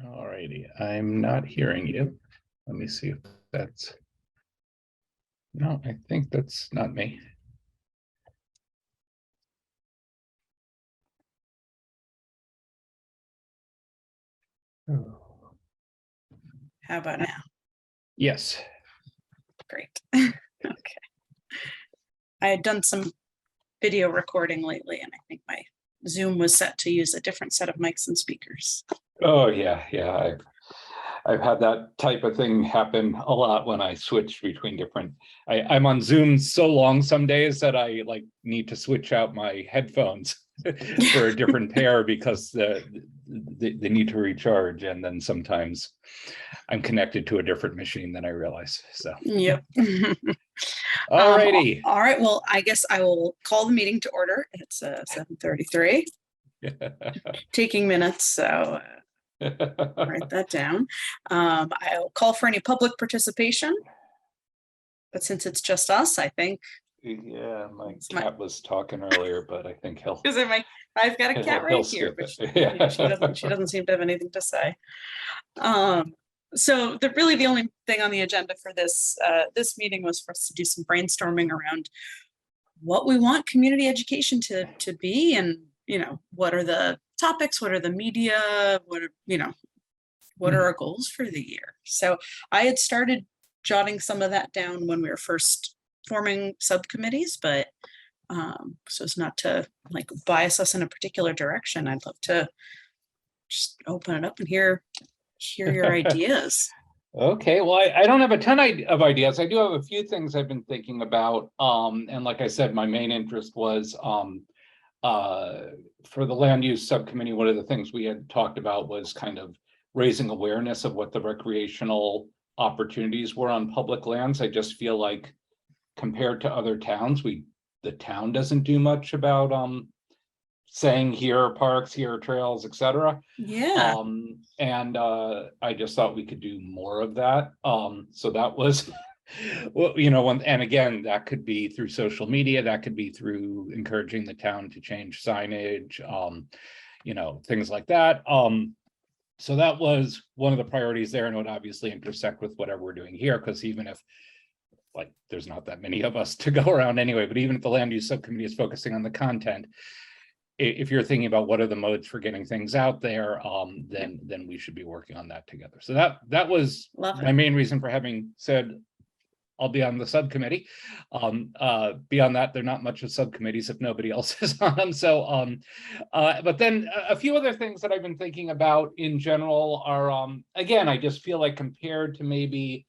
All righty, I'm not hearing you. Let me see if that's, no, I think that's not me. Oh. How about now? Yes. Great. Okay. I had done some video recording lately, and I think my Zoom was set to use a different set of mics and speakers. Oh, yeah. I've had that type of thing happen a lot when I switch between different. I'm on Zoom so long some days that I like need to switch out my headphones for a different pair because they need to recharge, and then sometimes I'm connected to a different machine than I realize. So Yep. all righty. All right. Well, I guess I will call the meeting to order. It's 7:33. Taking minutes, so write that down. I'll call for any public participation, but since it's just us, I think. Yeah, my cat was talking earlier, but I think he'll. Because I've got a cat right here, but she doesn't seem to have anything to say. So really the only thing on the agenda for this meeting was for us to do some brainstorming around what we want community education to be, and what are the topics, what are the media, what are our goals for the year. So I had started jotting some of that down when we were first forming subcommittees, but so as not to like bias us in a particular direction, I'd love to just open it up and hear your ideas. Okay, well, I don't have a ton of ideas. I do have a few things I've been thinking about. And like I said, my main interest was for the land use subcommittee. One of the things we had talked about was kind of raising awareness of what the recreational opportunities were on public lands. I just feel like compared to other towns, the town doesn't do much about saying here are parks, here are trails, etc. Yeah. And I just thought we could do more of that. So that was well, and again, that could be through social media, that could be through encouraging the town to change signage, things like that. So that was one of the priorities there, and it would obviously intersect with whatever we're doing here, because even if like there's not that many of us to go around anyway, but even if the land use subcommittee is focusing on the content, if you're thinking about what are the modes for getting things out there, then we should be working on that together. So that was my main reason for having said I'll be on the subcommittee. Beyond that, they're not much of subcommittees if nobody else is on them. So, but then a few other things that I've been thinking about in general are, again, I just feel like compared to maybe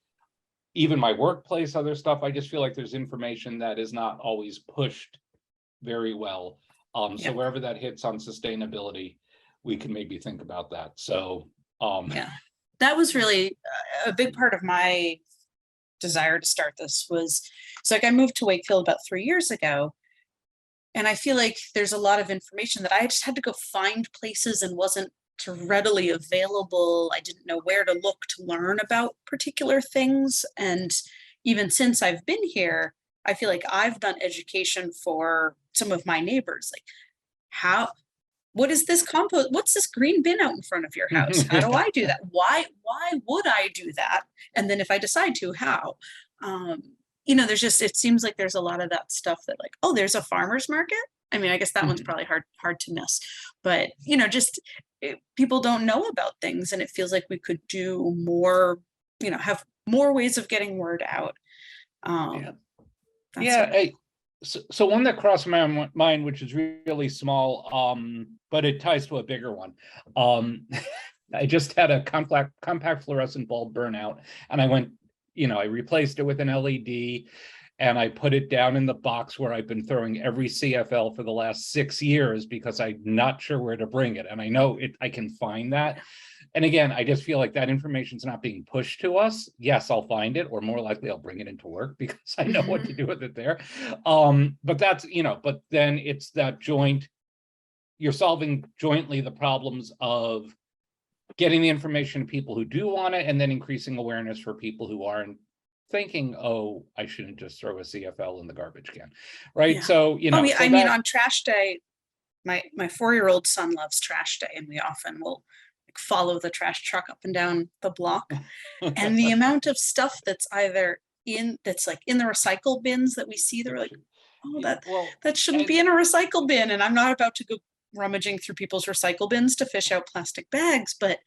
even my workplace, other stuff, I just feel like there's information that is not always pushed very well. So wherever that hits on sustainability, we can maybe think about that. So yeah, that was really a big part of my desire to start this. Was so like I moved to Wakefield about 3 years ago, and I feel like there's a lot of information that I just had to go find places and wasn't readily available. I didn't know where to look to learn about particular things. And even since I've been here, I feel like I've done education for some of my neighbors, like what is this compost? What's this green bin out in front of your house? How do I do that? Why would I do that? And then if I decide to, how? There's just, it seems like there's a lot of that stuff that like, oh, there's a farmer's market. I mean, I guess that one's probably hard to miss, but people don't know about things, and it feels like we could do more, have more ways of getting word out. So one that crossed my mind, which is really small, but it ties to a bigger one. I just had a compact fluorescent bulb burnout, and I went, I replaced it with an LED, and I put it down in the box where I've been throwing every CFL for the last 6 years because I'm not sure where to bring it. And I know I can find that. And again, I just feel like that information is not being pushed to us. Yes, I'll find it, or more likely I'll bring it into work because I know what to do with it there. But that's, but then it's that you're solving jointly the problems of getting the information to people who do want it, and then increasing awareness for people who aren't thinking, oh, I shouldn't just throw a CFL in the garbage can, right? Yeah. So, on trash day, my 4-year-old son loves trash day, and we often will follow the trash truck up and down the block. And the amount of stuff that's either that's like in the recycle bins that we see, they're like, oh, that shouldn't be in a recycle bin. And I'm not about to go rummaging through people's recycle bins to fish out plastic bags, but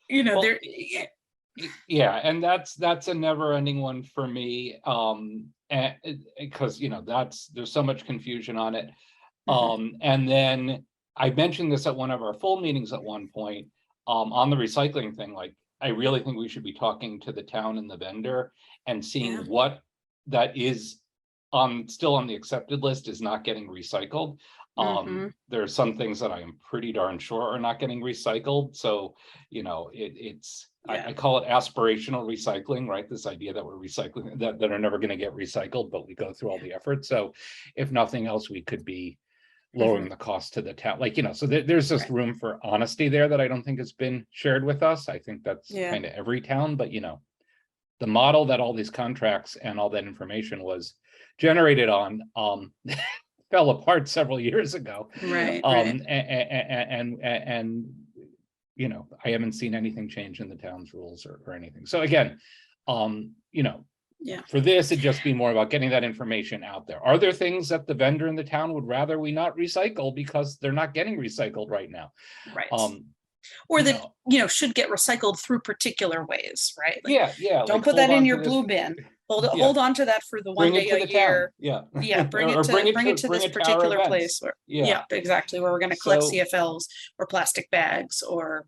they're yeah, and that's a never-ending one for me, and because there's so much confusion on it. And then I mentioned this at one of our full meetings at one point, on the recycling thing. Like, I really think we should be talking to the town and the vendor and seeing what that is still on the accepted list is not getting recycled. There are some things that I am pretty darn sure are not getting recycled. So, it's I call it aspirational recycling, right? This idea that we're recycling that are never going to get recycled, but we go through all the effort. So if nothing else, we could be lowering the cost to the town, so there's just room for honesty there that I don't think has been shared with us. I think that's kind of every town, but the model that all these contracts and all that information was generated on fell apart several years ago. Right. And I haven't seen anything change in the town's rules or anything. So again, for this, it'd just be more about getting that information out there. Are there things that the vendor in the town would rather we not recycle because they're not getting recycled right now? Right. Or that, should get recycled through particular ways, right? Like, don't put that in your blue bin. Hold on to that for the one day a year. Bring it to this particular place. Exactly, where we're going to collect CFLs or plastic bags or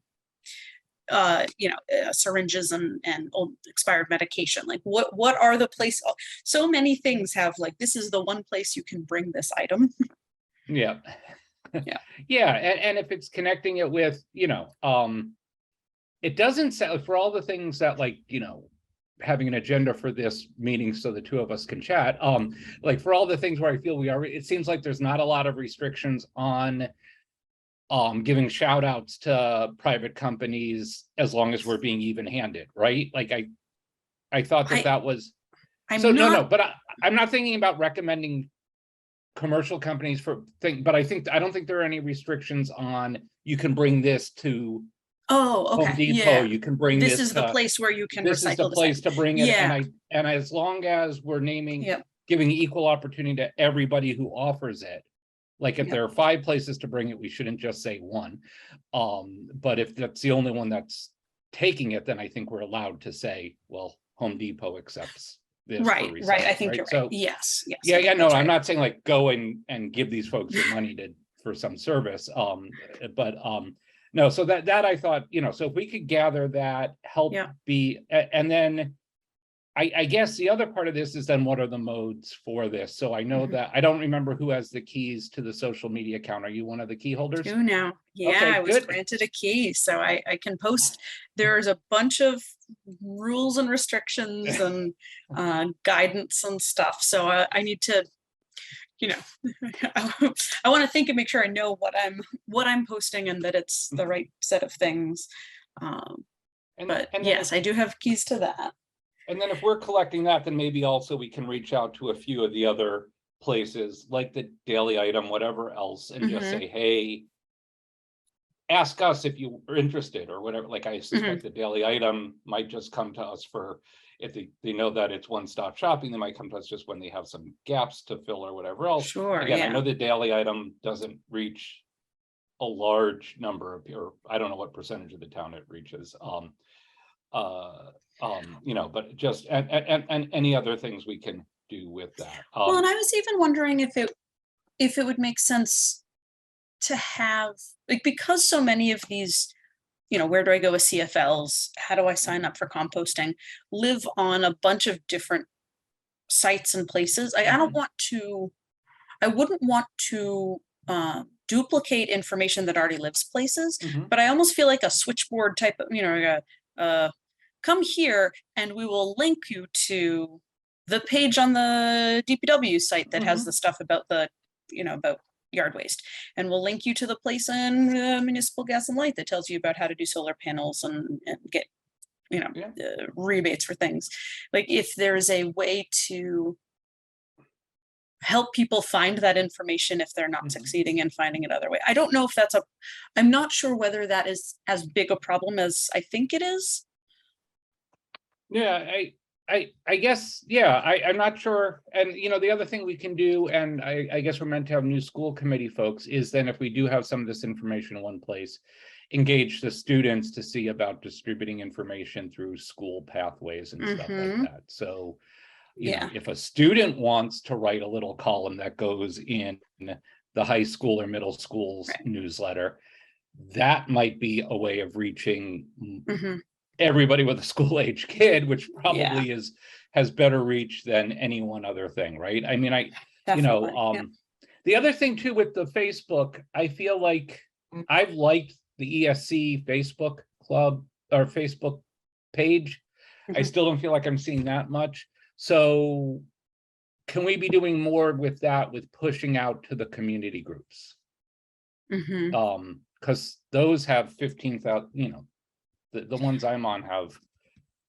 syringes and old expired medication. Like, what are the place? So many things have, like, this is the one place you can bring this item. And if it's connecting it with, it doesn't sound, for all the things that, like, having an agenda for this meeting so the two of us can chat, like, for all the things where I feel it seems like there's not a lot of restrictions on giving shout outs to private companies as long as we're being even handed, right? Like, I thought that was but I'm not thinking about recommending commercial companies but I don't think there are any restrictions on you can bring this to Home Depot, you can bring this is the place where you can recycle. This is the place to bring it. And as long as we're giving equal opportunity to everybody who offers it. Like, if there are 5 places to bring it, we shouldn't just say 1. But if that's the only one that's taking it, then I think we're allowed to say, well, Home Depot accepts this. Right. I think you're right. So, yes. No, I'm not saying like go and give these folks the money for some service. No, so that I thought, so if we could gather that, help and then I guess the other part of this is then what are the modes for this? So I know that I don't remember who has the keys to the social media account. Are you one of the key holders? Do now. I was granted a key, so I can post. There's a bunch of rules and restrictions and guidance and stuff. So I need to, I want to think and make sure I know what I'm posting and that it's the right set of things. Yes, I do have keys to that. And then if we're collecting that, then maybe also we can reach out to a few of the other places like the Daily Item, whatever else, and just say, hey, ask us if you are interested or whatever. Like, I suspect the Daily Item might just come to us if they know that it's one-stop shopping, they might come to us just when they have some gaps to fill or whatever else. Sure. Again, I know the Daily Item doesn't reach a large number of, or I don't know what percentage of the town it reaches. But just and any other things we can do with that. Well, and I was even wondering if it would make sense to have, like, because so many of these, where do I go with CFLs? How do I sign up for composting? Live on a bunch of different sites and places. I wouldn't want to duplicate information that already lives places, but I almost feel like a switchboard type of, come here and we will link you to the page on the DPW site that has the stuff about about yard waste, and we'll link you to the place in Municipal Gas and Light that tells you about how to do solar panels and get rebates for things. Like, if there's a way to help people find that information if they're not Mhm. succeeding in finding it other way. I don't know if I'm not sure whether that is as big a problem as I think it is. Yeah, I guess, yeah, I'm not sure. And, the other thing we can do, and I guess we're meant to have new school committee folks, is then if we do have some of this information in one place, engage the students to see about distributing information through school pathways and stuff like that. So, Yeah. if a student wants to write a little column that goes in the high school or middle school's Right. newsletter, that might be a way of reaching Mhm. everybody with a school age kid, which probably Yeah. has better reach than any one other thing, right? I mean, Definitely. Yeah. the other thing too with the Facebook, I feel like I've liked the ESC Facebook club or Facebook page. I Mhm. still don't feel like I'm seeing that much. So can we be doing more with that, with pushing out to the community groups? Mhm. Because those have 15,000, the ones I'm on have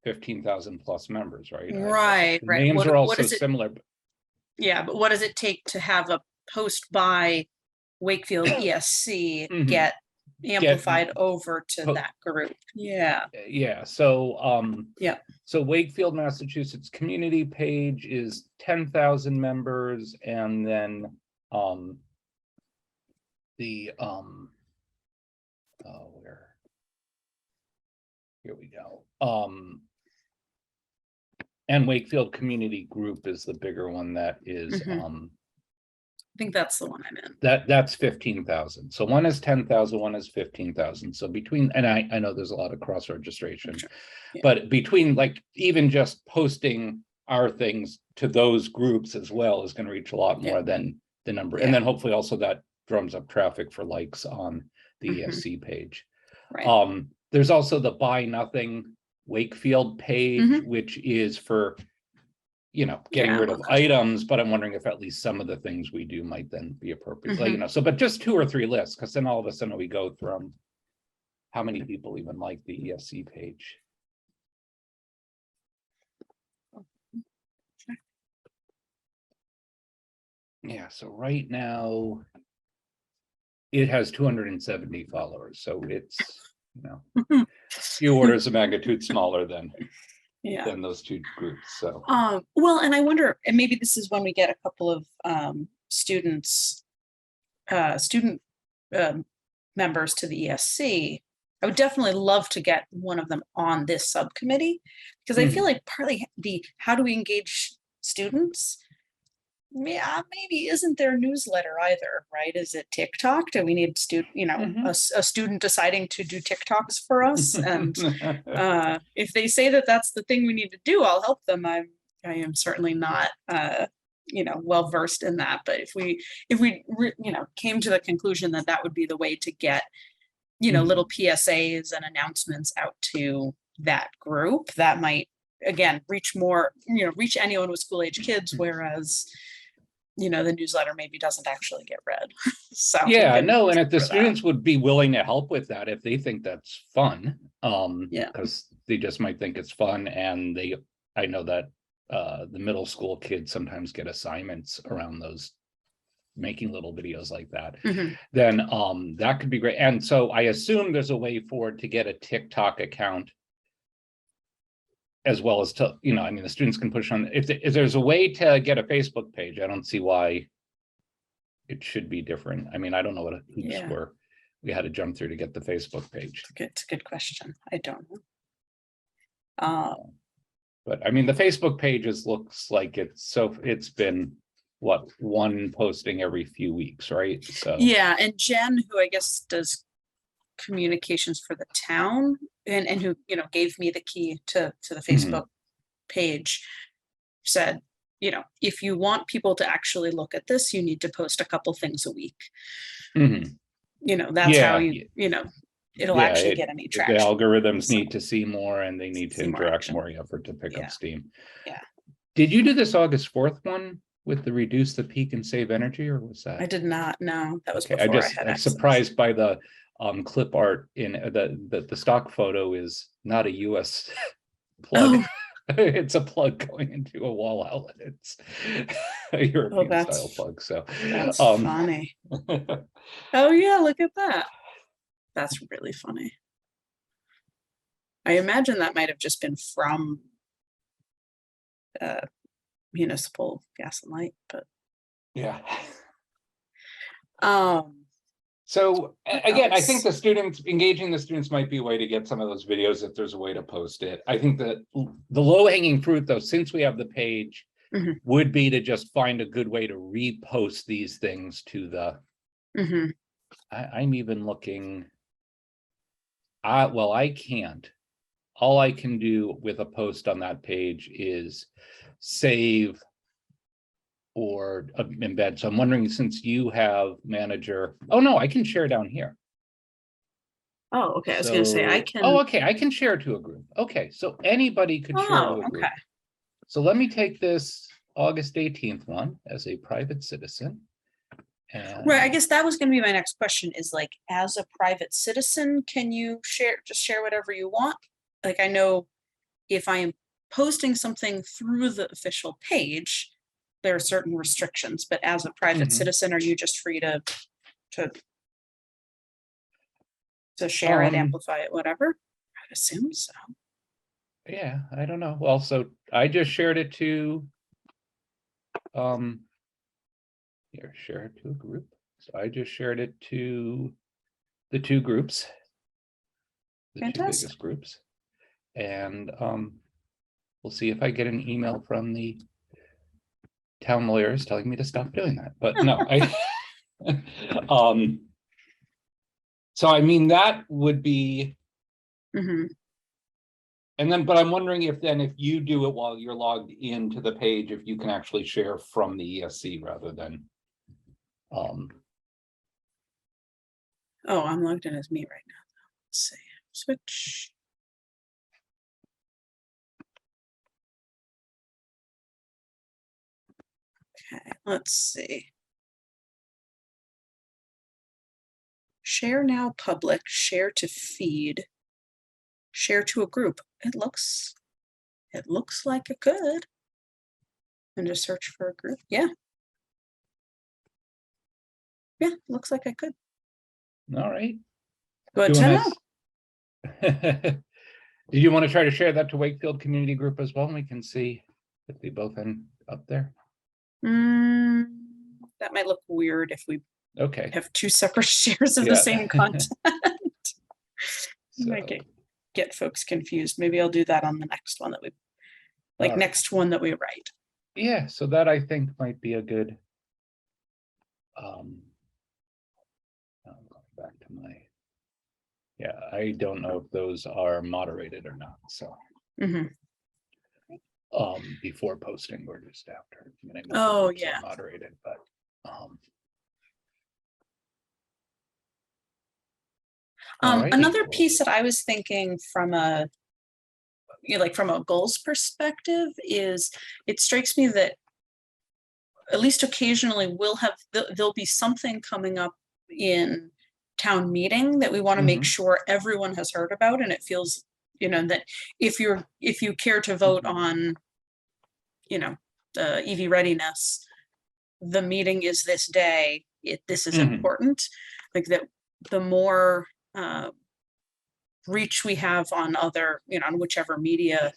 15,000 plus members, right? Right. The Right. names are all What so does it? similar. Yeah, but what does it take to have a post by Wakefield ESC Mhm. get Get amplified over to po- that group? Yeah. yeah. So Yeah. so Wakefield, Massachusetts community page is 10,000 members, and then the where here we go. And Wakefield Community Group is the bigger one that is I think that's the one I'm in. that's 15,000. So one is 10,000, one is 15,000. So between, and I know there's a lot of cross registration, Sure. Yeah. but between like even just posting our things to those groups as well is going to reach a lot more than the number. And then hopefully also that drums up traffic for likes on the ESC page. Right. There's also the Buy Nothing Wakefield page, which is for getting Yeah, rid well, of items, but I'm wondering if at least some of the things we do might then be appropriate. Like, so, but just 2 or 3 lists, because then all of a sudden we go from how many people even like the ESC page. Yeah, so right now it has 270 followers, so it's a few orders of magnitude smaller than those 2 groups. So well, and I wonder, and maybe this is when we get a couple of student members to the ESC. I would definitely love to get one of them on this subcommittee, because I feel like partly the how do we engage students? Yeah, maybe isn't their newsletter either, right? Is it TikTok? Do we need a student deciding to do TikToks for us? And if they say that that's the thing we need to do, I'll help them. I am certainly not well versed in that, but if we came to the conclusion that that would be the way to get little PSAs and announcements out to that group, that might again reach anyone with school age kids, whereas the newsletter maybe doesn't actually get read. So yeah, no, and if the students would be willing to help with that, if they think that's fun, because they just might think it's fun, and I know that the middle school kids sometimes get assignments around those, making little videos like that, then that could be great. And so I assume there's a way forward to get a TikTok account, as well as to, the students can push on, if there's a way to get a Facebook page, I don't see why it should be different. I mean, I don't know what hoops we had to jump through to get the Facebook page. It's a good question. I don't know. But I mean, the Facebook pages looks like it's been what, one posting every few weeks, right? So yeah, and Jen, who I guess does communications for the town, and who gave me the key to the Facebook page, said, if you want people to actually look at this, you need to post a couple things a week. That's how it'll actually get any traction. The algorithms need to see more, and they need to interact more effort to pick up steam. Yeah. Did you do this August 4th one with the reduce the peak and save energy, or was that? I did not. No, that was okay. before I'm surprised by the clip art in the stock photo is not a US plug. It's a plug going into a wall outlet. It's a European style plug. So that's funny. Oh yeah, look at that. That's really funny. I imagine that might have just been from municipal gas and light, but yeah. So again, I think the students, engaging the students might be a way to get some of those videos if there's a way to post it. I think that the low hanging fruit though, since we have the page, would be to just find a good way to repost these things to the, I'm even looking, well, I can't. All I can do with a post on that page is save or embed. So I'm wondering, since you have manager, oh no, I can share down here. Oh, okay. I was going to say I can. Oh, okay. I can share to a group. Okay, so anybody could share to a group. Okay. So let me take this August 18th one as a private citizen. Right. I guess that was going to be my next question. Is like, as a private citizen, can you just share whatever you want? Like, I know if I am posting something through the official page, there are certain restrictions, but as a private citizen, are you just free to share it, amplify it, whatever? I'd assume so. Yeah, I don't know. Well, so I just shared it to here, share it to a group. So I just shared it to the two groups, the two biggest groups. And we'll see if I get an email from the town lawyers telling me to stop doing that. But no, so I mean, that would be, and then, but I'm wondering if then if you do it while you're logged into the page, if you can actually share from the ESC rather than oh, I'm logged in as me right now. Let's see. Switch. Okay, let's see. Share now public, share to feed, share to a group. It looks like it could. And just search for a group. Yeah. Yeah, looks like I could. All right. Good to know. Did you want to try to share that to Wakefield Community Group as well? And we can see if they both end up there. That might look weird if we have two separate shares of the same content. Might get folks confused. Maybe I'll do that on the next one that we next one that we write. Yeah, so that I think might be a good I'm going back to my I don't know if those are moderated or not. So before posting or just after. I mean, oh yeah, moderated, but another piece that I was thinking from a from a goals perspective is it strikes me that at least occasionally we'll have there'll be something coming up in town meeting that we want to make sure everyone has heard about, and it feels that if you care to vote on the EV readiness, the meeting is this day, this is important, like that the more reach we have on other on whichever media,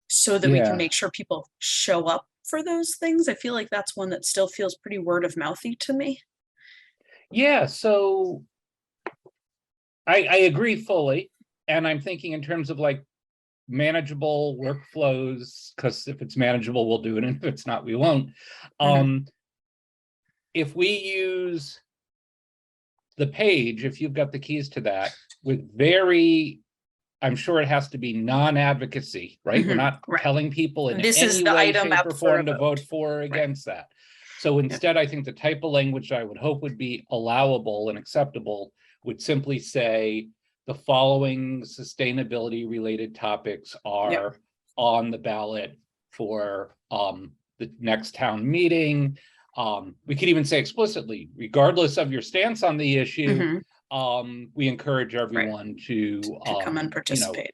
so that we can make sure people show up for those things. I feel like that's one that still feels pretty word of mouthy to me. Yeah, so I agree fully, and I'm thinking in terms of like manageable workflows, because if it's manageable we'll do it, and if it's not we won't. If we use the page, if you've got the keys to that, with I'm sure it has to be non-advocacy, right? We're not telling people in this any is the way, item shape, or form to vote for or right. against that. So instead, I think the type of language I would hope would be allowable and acceptable would simply say the following sustainability related topics are on the ballot for the next town meeting. We could even say explicitly, regardless of your stance on the issue, we encourage everyone to come and participate.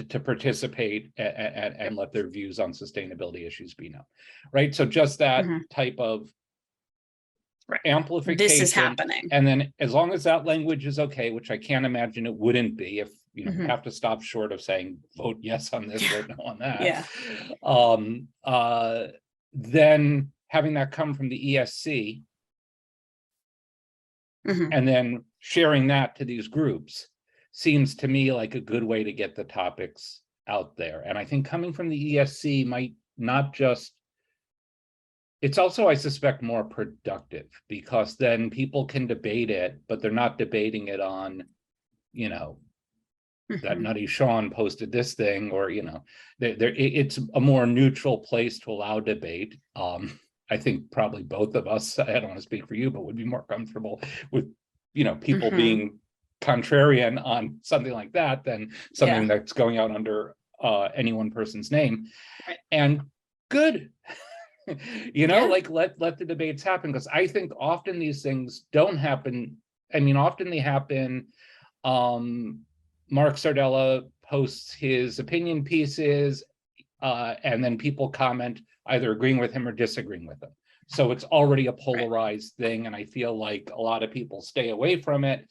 to participate and let their views on sustainability issues be known, right? So just that type of amplification. This is happening. And then as long as that language is okay, which I can't imagine it wouldn't be, if you know, have to stop short of saying vote yes on this, vote no on that. Then having that come from the ESC and then sharing that to these groups seems to me like a good way to get the topics out there. And I think coming from the ESC might not just, it's also, I suspect, more productive, because then people can debate it, but they're not debating it on, you know, that Nutty Sean posted this thing, or, you know, it's a more neutral place to allow debate. I think probably both of us, I don't want to speak for you, but would be more comfortable with, you know, people being contrarian on something like that than something that's going out under any one person's name. And good. You know, like let the debates happen, because I think often these things don't happen. I mean, often they happen. Mark Sardella posts his opinion pieces, and then people comment either agreeing with him or disagreeing with him. So it's already a polarized thing, and I feel like a lot of people stay away from it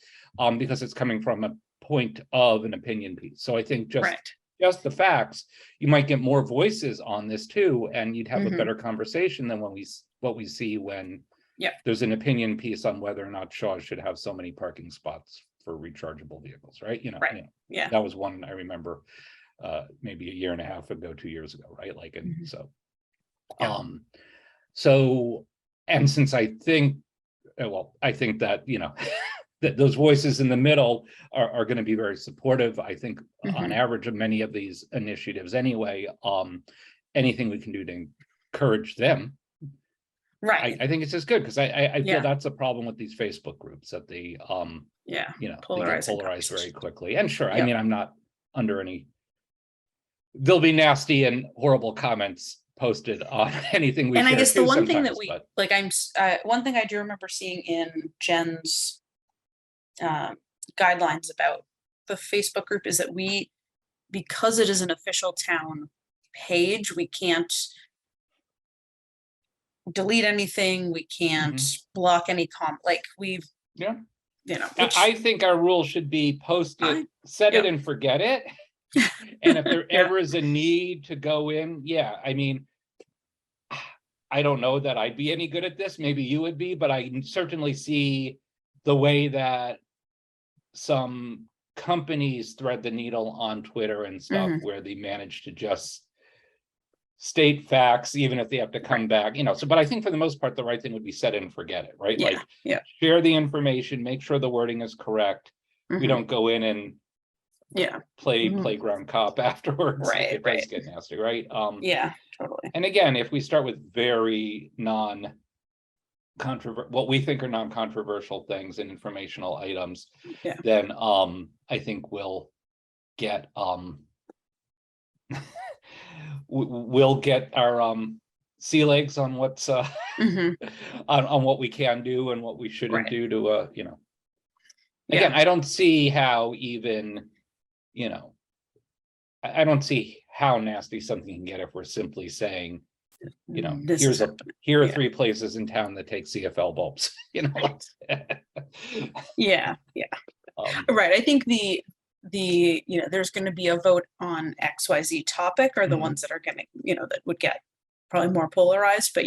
because it's coming from a point of an opinion piece. So I think just the facts, you might get more voices on this too, and you'd have a better conversation than what we see when there's an opinion piece on whether or not Shaw should have so many parking spots for rechargeable vehicles, right? You know, that was one I remember maybe a year and a half ago, 2 years ago, right? Like, and so, and since I think, well, I think that, you know, that those voices in the middle are going to be very supportive, I think, on average, of many of these initiatives anyway. Anything we can do to encourage them, I think it's just good, because I feel that's a problem with these Facebook groups, that they you know, they get polarized very quickly. And sure, I mean, I'm not under any, there'll be nasty and horrible comments posted on anything we and share. I guess the one thing that one thing I do remember seeing in Jen's guidelines about the Facebook group is that because it is an official town page, we can't delete anything, we can't block any like we've you know, I think our rule should be post it, set it and forget it. And if there ever is a need to go in, I mean, I don't know that I'd be any good at this, maybe you would be, but I certainly see the way that some companies thread the needle on Twitter and stuff, where they manage to just state facts, even if they have to come back, you know. So, but I think for the most part, the right thing would be set it and forget it, right? Like, share the information, make sure the wording is correct. We don't go in and play playground cop afterwards. It does get nasty, right? Totally. And again, if we start with very what we think are non-controversial things and informational items, then I think we'll get we'll get our sea legs on what's on what we can do and what we shouldn't do to you know. Again, I don't see how even, you know, I don't see how nasty something can get if we're simply saying, you know, here are 3 places in town that take CFL bulbs, you know. Right. I think the you know, there's going to be a vote on XYZ topic, or the ones that are going to, you know, that would get probably more polarized. But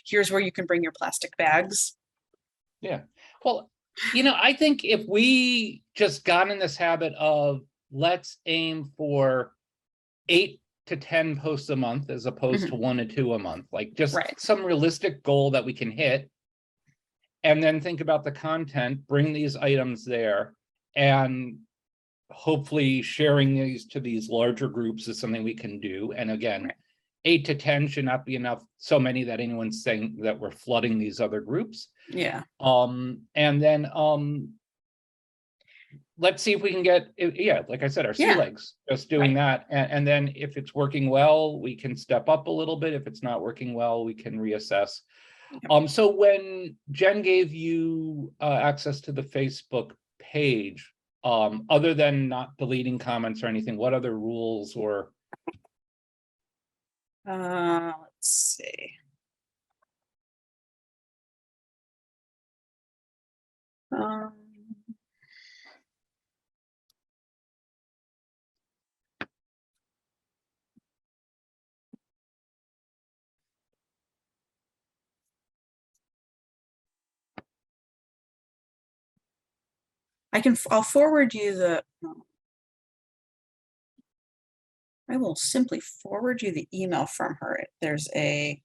here's where you can bring your plastic bags. Well, you know, I think if we just got in this habit of let's aim for 8 to 10 posts a month as opposed to 1 to 2 a month, like just some realistic goal that we can hit, and then think about the content, bring these items there, and hopefully sharing these to these larger groups is something we can do. And again, 8 to 10 should not be enough, so many that anyone's saying that we're flooding these other groups. And then let's see if we can get, like I said, our sea legs, just doing that. And then if it's working well, we can step up a little bit. If it's not working well, we can reassess. So when Jen gave you access to the Facebook page, Other than not deleting comments or anything, what other rules or? Let's see. Um, I'll forward you the, I will simply forward you the email from her. There's a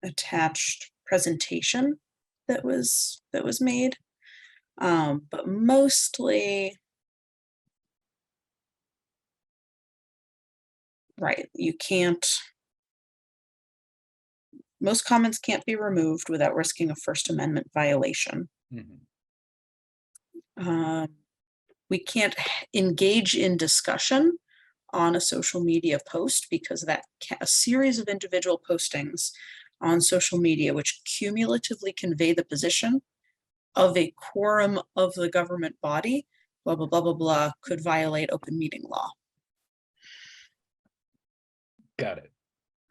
attached presentation that was made. But mostly, right, you can't, most comments can't be removed without risking a First Amendment violation. Mhm. We can't engage in discussion on a social media post because a series of individual postings on social media which cumulatively convey the position of a quorum of the government body, blah, blah, blah, blah, blah, could violate open meeting law. Got it.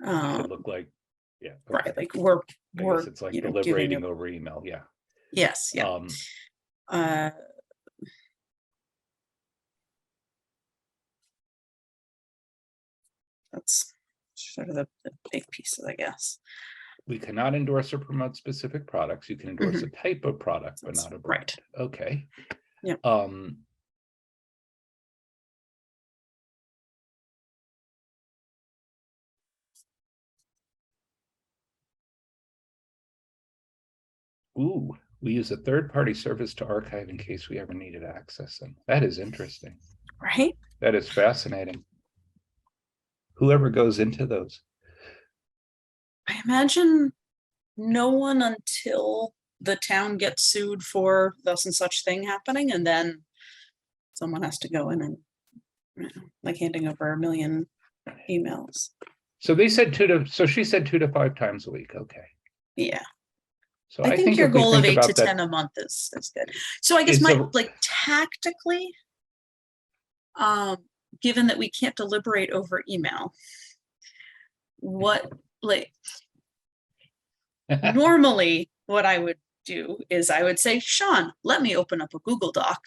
Could look like, yeah. Right, Okay. like I we're guess it's like you know, deliberating over email, yeah. yes, yeah. That's sort of the big pieces, I guess. We cannot endorse or promote specific products. You can endorse a type of product, but not a brand. Right. Okay. Yeah. Ooh, we use a third-party service to archive in case we ever needed to access them. That is interesting. Right. That is fascinating. Whoever goes into those. I imagine no one until the town gets sued for thus and such thing happening, and then someone has to go in and, you know, like handing over 1 million emails. So they said so she said 2 to 5 times a week. Okay. Yeah. So I think your if we goal of think 8 to about that, 10 a month is good. So I guess like tactically, given that we can't deliberate over email, what like normally what I would do is I would say, Sean, let me open up a Google Doc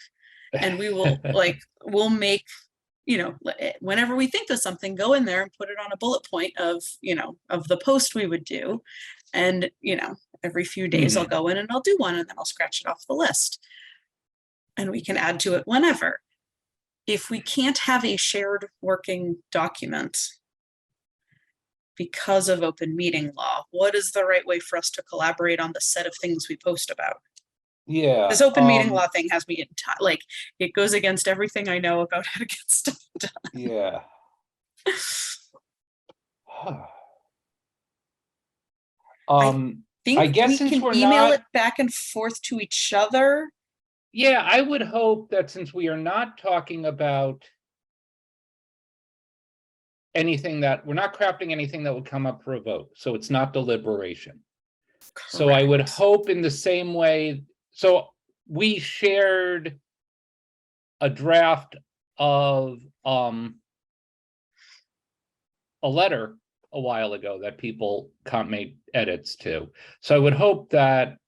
and we will we'll make, you know, whenever we think of something, go in there and put it on a bullet point of, you know, of the post we would do. And, you know, every few days I'll go in and I'll do one and then I'll scratch it off the list. And we can add to it whenever. If we can't have a shared working document because of open meeting law, what is the right way for us to collaborate on the set of things we post about? yeah, this open meeting law thing has me like, it goes against everything I know about how to get stuff done. Yeah. I guess we can email it back and forth to each other. Yeah, I would hope that since we are not talking about anything that we're not crafting anything that would come up for a vote, so it's not deliberation. Correct. So I would hope in the same way. So we shared a draft of a letter a while ago that people can't make edits to. So I would hope that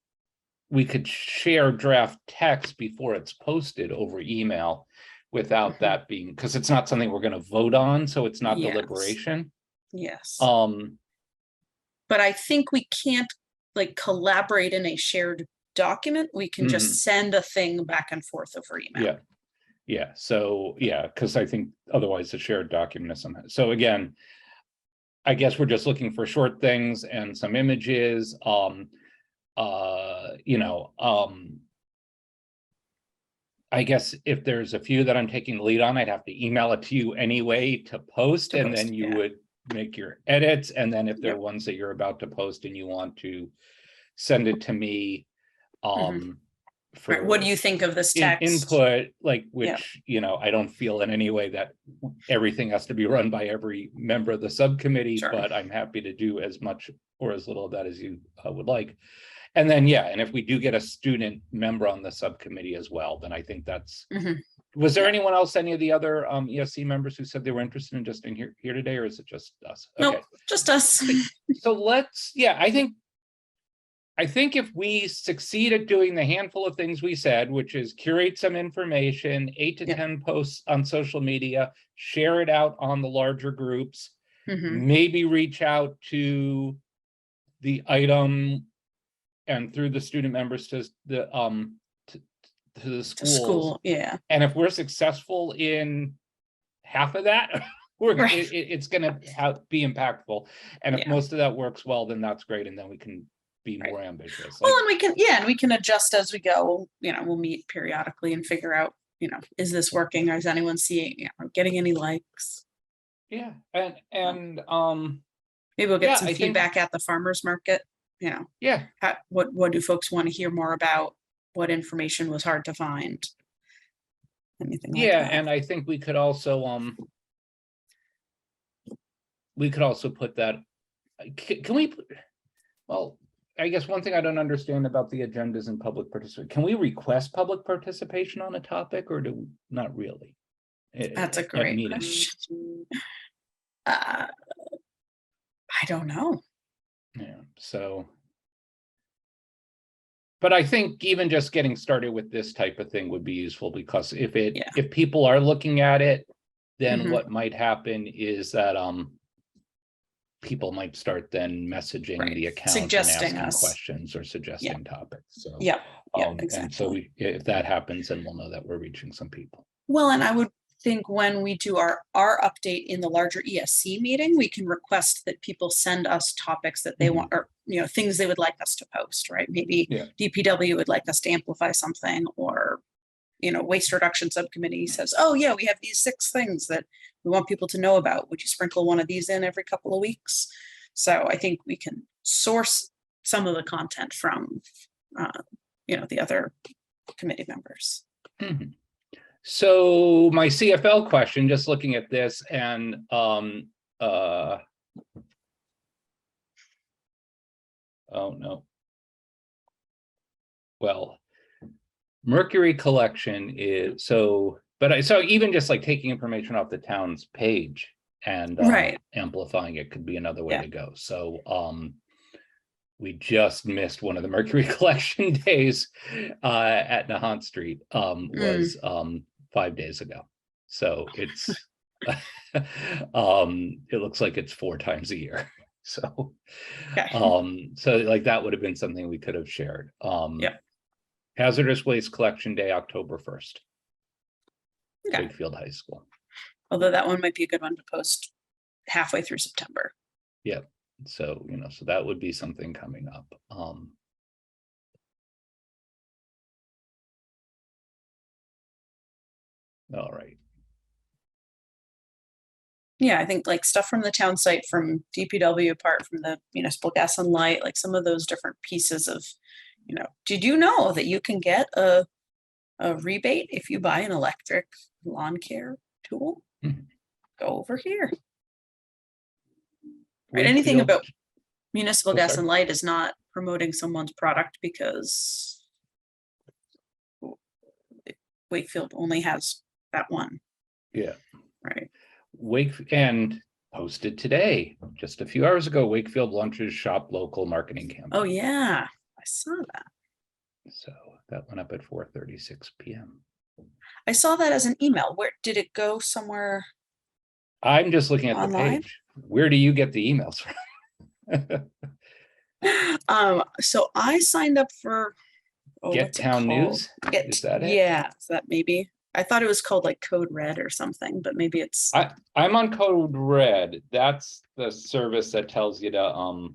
we could share draft text before it's posted over email without that being, because it's not something we're going to vote on, so it's not deliberation. Yes. But I think we can't like collaborate in a shared document. We can just send a thing back and forth over email. Yeah. Yeah. So yeah, because I think otherwise the shared document is somehow. So again, I guess we're just looking for short things and some images. You know, I guess if there's a few that I'm taking the lead on, I'd have to email it to you anyway to post, and then you would make your edits. And then if there are ones that you're about to post and you want to send it to me, for what do you think of this text input, like, which, you know, I don't feel in any way that everything has to be run by every member of the subcommittee, but I'm happy to do as much or as little of that as you would like. And then, yeah, and if we do get a student member on the subcommittee as well, then I think that's, Mhm. was there anyone else, any of the other ESC members who said they were interested in just in here today, or is it just us? Okay. Nope, just us. So let's, yeah, I think if we succeed at doing the handful of things we said, which is curate some information, 8 to Yeah. 10 posts on social media, share it out on the larger groups, Mhm. maybe reach out to the item and through the student members to the to the To schools. school, yeah. And if we're successful in half of that, Right. it's going to be impactful. And if Yeah. most of that works well, then that's great. And then we can be Right. more ambitious. Well, Like, and we can adjust as we go. We'll meet periodically and figure out, is this working? Or is anyone seeing, getting any likes? yeah. And Maybe we'll get yeah, some I think, feedback at the farmer's market. yeah, What do folks want to hear more about? What information was hard to find? Anything like yeah. that. And I think we could also put that, can we, well, I guess one thing I don't understand about the agendas and public participation, can we request public participation on a topic, or do not really? That's a At great meetings? question. I don't know. Yeah, so. But I think even just getting started with this type of thing would be useful, because if people are looking at it, then Mhm. what might happen is that people might start then messaging Right. the account Suggesting and asking us. questions or suggesting topics. So Yeah, and so exactly. if that happens, then we'll know that we're reaching some people. Well, and I would think when we do our update in the larger ESC meeting, we can request that people send us topics that they want, or things they would like us to post, right? Maybe Yeah. DPW would like us to amplify something, or waste reduction subcommittee says, oh yeah, we have these 6 things that we want people to know about. Would you sprinkle one of these in every couple of weeks? So I think we can source some of the content from the other committee members. Mhm. So my CFL question, just looking at this, and oh no. Well, Mercury collection is so, but so even just like taking information off the town's page and Right. amplifying it could be another way Yeah. to go. So we just missed one of the Mercury collection days at Nahant Street was 5 days ago. So it's it looks like it's 4 times a year. So Okay. so like that would have been something we could have shared. Yeah. Hazardous Waste Collection Day, October 1st. Okay. Wakefield High School. Although that one might be a good one to post halfway through September. Yeah. So, so that would be something coming up. All right. Yeah, I think like stuff from the town site, from DPW, apart from the municipal gas and light, like some of those different pieces of, did you know that you can get a rebate if you buy an electric lawn care tool? Mhm. Go over here. Right. Anything Wakefield- about municipal Oh, gas sorry. and light is not promoting someone's product because Wakefield only has that one. Yeah. Right. And posted today, just a few hours ago, Wakefield launches Shop Local marketing campaign. Oh yeah, I saw that. So that went up at 4:36 p.m. I saw that as an email. Where did it go? Somewhere I'm just looking at online? the page. Where do you get the emails from? So I signed up for Get what's it Town called? News? Is that it? Yeah, is that maybe? I thought it was called like Code Red or something, but maybe it's I'm on Code Red. That's the service that tells you to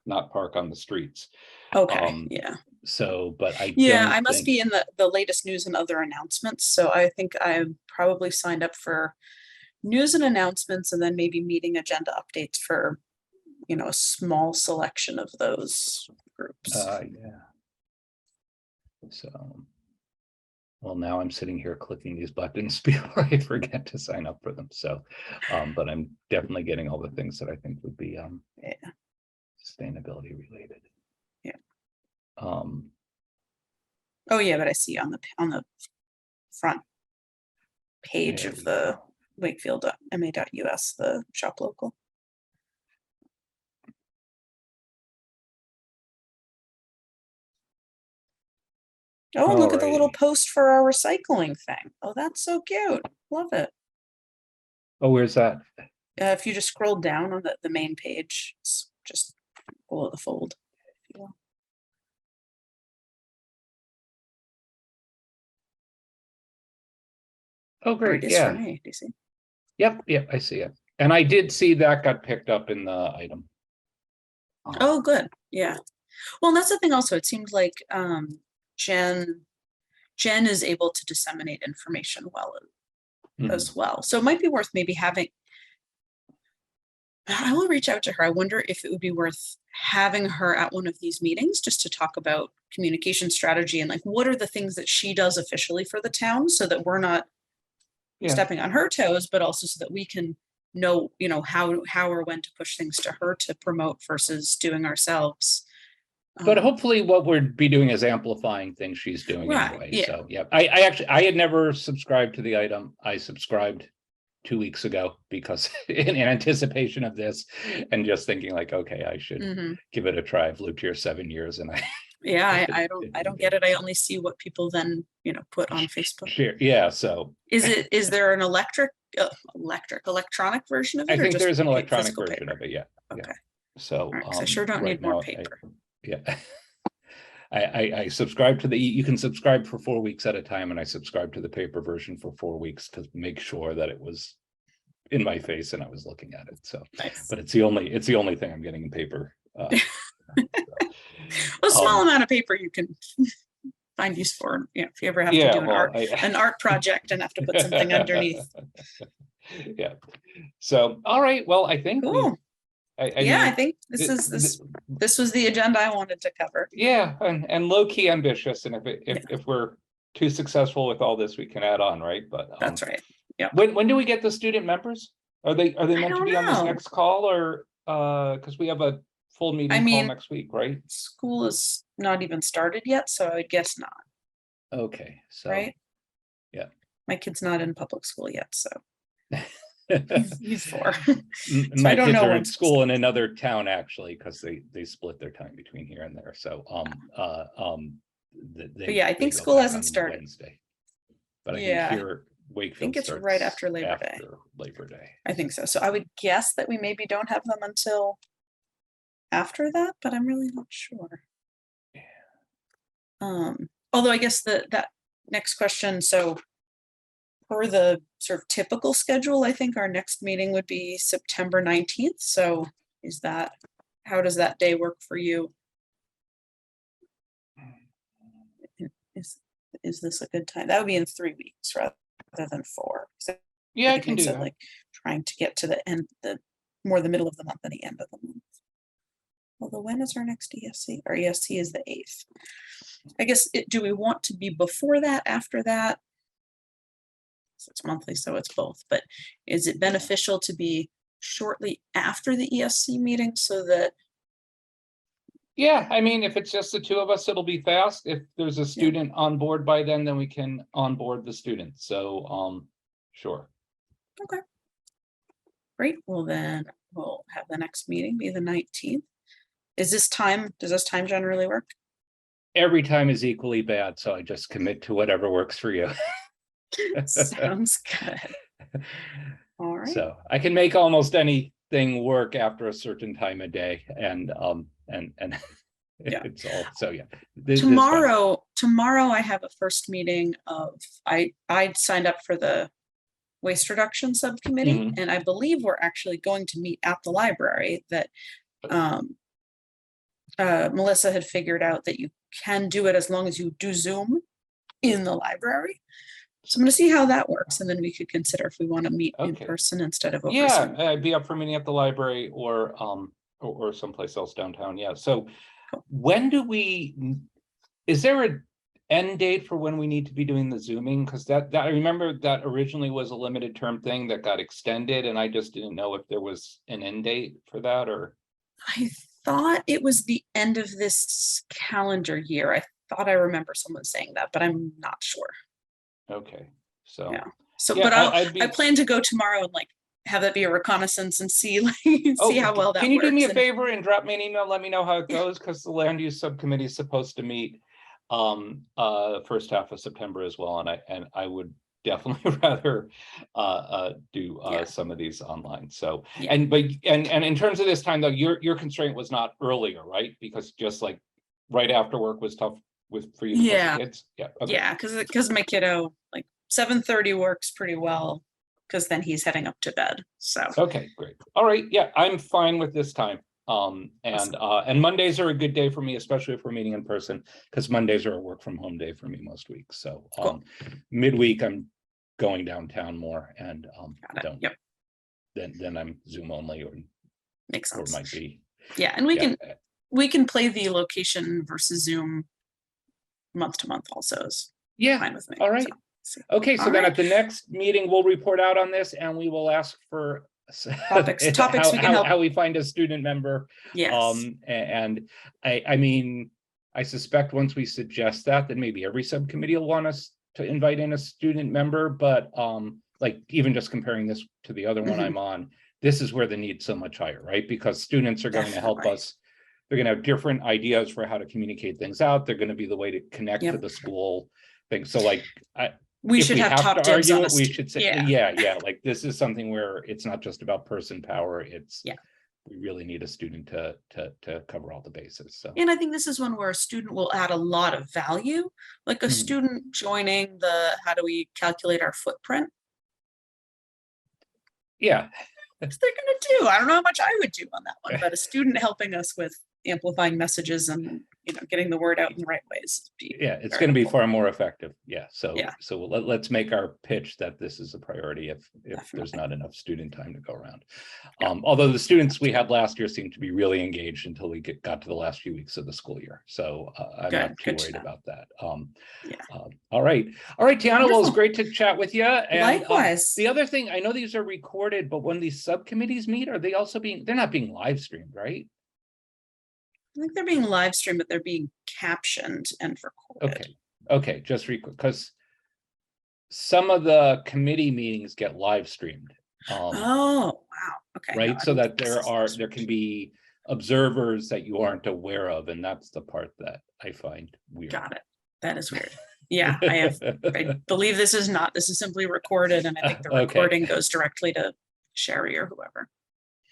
not park on the streets. okay. Yeah. So, but I I must be in the latest news and other announcements. So I think I probably signed up for news and announcements, and then maybe meeting agenda updates for a small selection of those groups. Yeah. So, well, now I'm sitting here clicking these buttons before I forget to sign up for them. So, but I'm definitely getting all the things that I think would be sustainability related. Yeah. Oh, yeah, but I see on the front page There of we the go. Wakefield.ma.us, the shop local. Oh, and look at the little Alrighty. post for our recycling thing. Oh, that's so cute. Love it. Oh, where's that? If you just scroll down on the main page, it's just below the fold. If you will. Oh, Or it great. is for Yeah. me. Do you see? Yep. I see it. And I did see that got picked up in the item. Oh, good. Yeah. Well, and that's the thing also. It seems like Jen is able to disseminate information well as Mhm. well. So it might be worth maybe having, I will reach out to her. I wonder if it would be worth having her at one of these meetings just to talk about communication strategy and like what are the things that she does officially for the town so that we're not Yeah. stepping on her toes, but also so that we can know, how or when to push things to her to promote versus doing ourselves. But hopefully what we'd be doing is amplifying things she's doing Right, anyway. yeah. So yeah, I had never subscribed to the item. I subscribed 2 weeks ago because in anticipation of this and just thinking like, okay, I should give it a try. I've lived here 7 years and Yeah, I don't get it. I only see what people then, put on Facebook. Sure. Yeah. So Is there an electronic version of it? I or think just there's an electronic physical version paper? of it. Yeah. Okay. Yeah. So All right, 'cause I sure don't right need more now, paper. yeah. I subscribe to you can subscribe for 4 weeks at a time, and I subscribed to the paper version for 4 weeks to make sure that it was in my face and I was looking at it. So, Nice. but it's the only thing I'm getting in paper. A small amount of paper you can find use for, if you ever have to do an art project and have to put something underneath. Yeah. So, all right. Well, I think Cool. I mean, think this was the agenda I wanted to cover. Yeah, and low key ambitious, and if we're too successful with all this, we can add on, right? But that's right. Yeah. When do we get the student members? Are they meant to be on this next call, or because we have a full meeting call next week, right? School is not even started yet, so I would guess not. Okay, so right. Yeah, my kid's not in public school yet, so he's 4. My kids are in school in another town actually, because they split their time between here and there. So yeah, I think school hasn't started Wednesday, but I think here Wakefield, I think it's right after Labor Day. I think so. So I would guess that we maybe don't have them until after that, but I'm really not sure. Yeah. Although I guess that next question, so for the sort of typical schedule, I think our next meeting would be September 19th. So how does that day work for you? Is this a good time? That would be in 3 weeks rather than 4. So yeah, I can do that. Like trying to get to the end, the middle of the month than the end of the month. Although when is our next ESC? Our ESC is the 8th. I guess do we want to be before that, after that? It's monthly, so it's both. But is it beneficial to be shortly after the ESC meeting so that? Yeah, I mean, if it's just the 2 of us, it'll be fast. If there's a student on board by then we can onboard the student. So, sure. Okay. Great. Well, then we'll have the next meeting be the 19th. Does this time generally work? Every time is equally bad, so I just commit to whatever works for you. Sounds good. All right. So I can make almost anything work after a certain time of day, and it's all so yeah. Tomorrow I have a first meeting of I signed up for the waste reduction subcommittee, and I believe we're actually going to meet at the library. That Melissa had figured out that you can do it as long as you do Zoom in the library. So I'm going to see how that works, and then we could consider if we want to meet in person instead of over Zoom. I'd be up for meeting at the library or someplace else downtown. Yeah. So when is there an end date for when we need to be doing the Zooming? Because that I remember that originally was a limited term thing that got extended, and I just didn't know if there was an end date for that, or I thought it was the end of this calendar year. I thought I remember someone saying that, but I'm not sure. Okay, so. Yeah. So, Yeah, but I'd I be, plan to go tomorrow and like have that be a reconnaissance and see like see how well that can you do me a works. favor and drop me an email? Let me know how it goes, because the land use subcommittee is supposed to meet first half of September as well, and I would definitely rather do Yeah. some of these online. So, Yeah. and in terms of this time though, your constraint was not earlier, right? Because just like right after work was tough for you to put Yeah. the kids. Yeah. Okay. Yeah, because my kiddo like 7:30 works pretty well because then he's heading up to bed. So Okay, great. All right. Yeah, I'm fine with this time. And Mondays are a good day for me, especially if we're meeting in person, because Mondays are a work from home day for me most weeks. So Cool. midweek I'm going downtown more, and got it. Yep. then I'm Zoom only, or Makes sense. might be. Yeah, and we can play the location versus Zoom month to month also is fine with me. All right. So, Okay, so all then right. at the next meeting, we'll report out on this, and we will ask for Topics we can help. how we find a student member. Yes. And I mean, I suspect once we suggest that, then maybe every subcommittee will want us to invite in a student member, but like even just comparing this to the other one I'm on, this is where the need's so much higher, right? Because students are going to help us. They're going to have different ideas for how to communicate things out. They're going to be the way to connect to the school thing. So like we should have top dibs on we should say, yeah, like this is something where it's not just about person power. It's we really need a student to cover all the bases. So, and I think this is one where a student will add a lot of value, like a student joining the how do we calculate our footprint. Yeah, they're gonna do. I don't know how much I would do on that one, but a student helping us with amplifying messages and getting the word out in the right ways. It's going to be far more effective. So so let's make our pitch that this is a priority if there's not enough student time to go around. Although the students we had last year seemed to be really engaged until we got to the last few weeks of the school year. So I'm not too worried about that. All right, Tiana. Well, it's great to chat with you. And, likewise. The other thing, I know these are recorded, but when these subcommittees meet, are they also they're not being live streamed, right? I think they're being live streamed, but they're being captioned and recorded. Okay, just because some of the committee meetings get live streamed. Oh, wow. Okay. Right, so that there can be observers that you aren't aware of, and that's the part that I find weird. Got it. That is weird. Yeah, I believe this is simply recorded, and I think the recording goes directly to Sherry or whoever.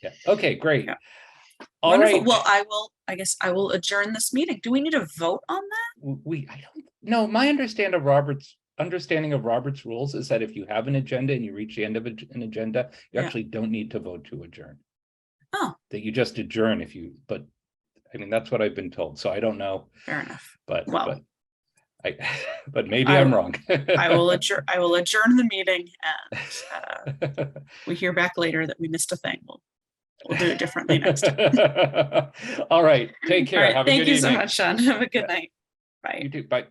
Yeah. Okay, great. Yeah. All Wonderful. right. Well, I guess I will adjourn this meeting. Do we need to vote on that? I don't know. My understanding of Robert's rules is that if you have an agenda and you reach the end of an agenda, you actually don't need to vote to adjourn. Oh. That you just adjourn but I mean, that's what I've been told. So I don't know. Fair enough. But maybe I'm wrong. I will adjourn the meeting, and we hear back later that we missed a thing. We'll do it differently next time. All right. Take care. Right, have a good evening. Thank you so much, Sean. Have a good night. Bye. You too. Bye.